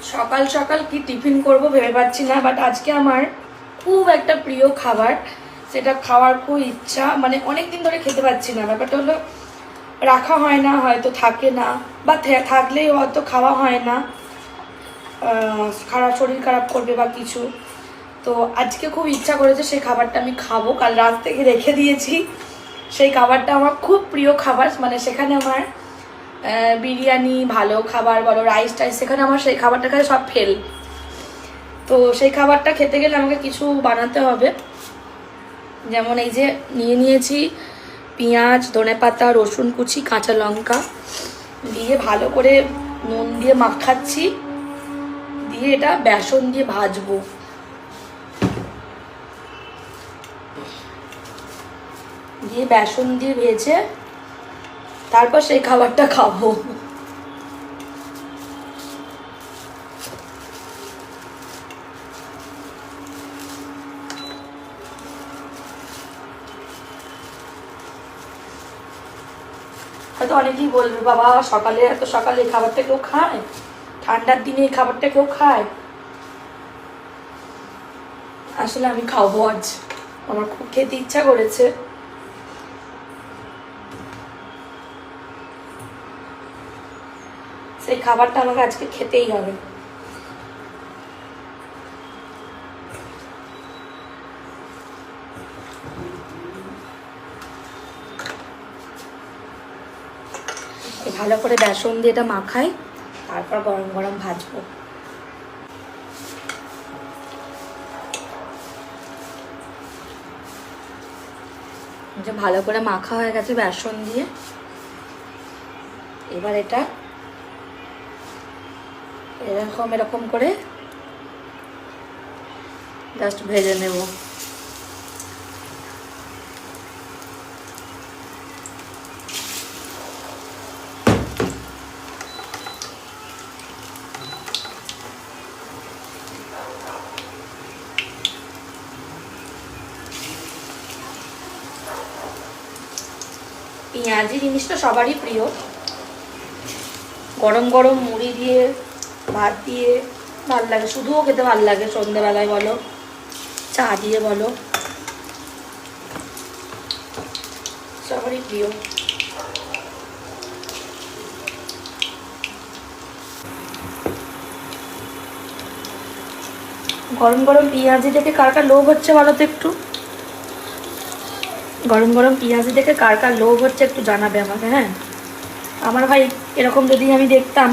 সকাল সকাল কি টিফিন করব ভেবে পাচ্ছি না, বাট আজকে আমার খুব একটা প্রিয় খাবার, সেটা খাওয়ার খুব ইচ্ছা, মানে অনেক দিন ধরে খেতে পাচ্ছি না। ব্যাপারটা হলো রাখা হয় না, হয়তো থাকে না, বা থাকলেই হয়তো খাওয়া হয় না, খারাপ শরীর খারাপ করবে বা কিছু। তো আজকে খুব ইচ্ছা করেছে সেই খাবারটা আমি খাবো, কাল রাত থেকে রেখে দিয়েছি। সেই খাবারটা আমার খুব প্রিয় খাবার, মানে সেখানে আমার বিরিয়ানি ভালো খাবার বলো, রাইস টাইস, সেখানে আমার সেই খাবারটা খাই সব ফেল। তো সেই খাবারটা খেতে গেলে আমাকে কিছু বানাতে হবে। যেমন এই যে নিয়ে নিয়েছি পেঁয়াজ, ধনেপাতা, রসুন কুচি, কাঁচা লঙ্কা দিয়ে ভালো করে নুন দিয়ে মাখাচ্ছি, দিয়ে এটা বেসন দিয়ে ভাজবো। দিয়ে বেসন দিয়ে ভেজে তারপর সেই খাবারটা খাবো। হয়তো অনেকেই বলবে, বাবা সকালে এত সকালে এই খাবারটা কেউ খায়? ঠান্ডার দিনে এই খাবারটা কেউ খায়? আসলে আমি খাবো আজ, আমার খুব খেতে ইচ্ছা করেছে। সেই খাবারটা আমাকে আজকে খেতেই হবে। ভালো করে বেসন দিয়ে এটা মাখাই, তারপর গরম গরম ভাজবো। যে ভালো করে মাখা হয়ে গেছে বেসন দিয়ে, এবার এটা এরকম করে জাস্ট ভেজে নেব। পেঁয়াজি জিনিসটা সবারই প্রিয়, গরম গরম মুড়ি দিয়ে ভাত দিয়ে ভাল লাগে, শুধুও খেতে ভাল লাগে, সন্ধ্যেবেলায় বলো চা দিয়ে বলো, সবারই প্রিয়। গরম গরম পেঁয়াজি দেখে কার কার লোভ হচ্ছে বলো তো একটু? গরম গরম পেঁয়াজি দেখে কার কার লোভ হচ্ছে একটু জানাবে আমাকে। হ্যাঁ, আমার ভাই এরকম যদি আমি দেখতাম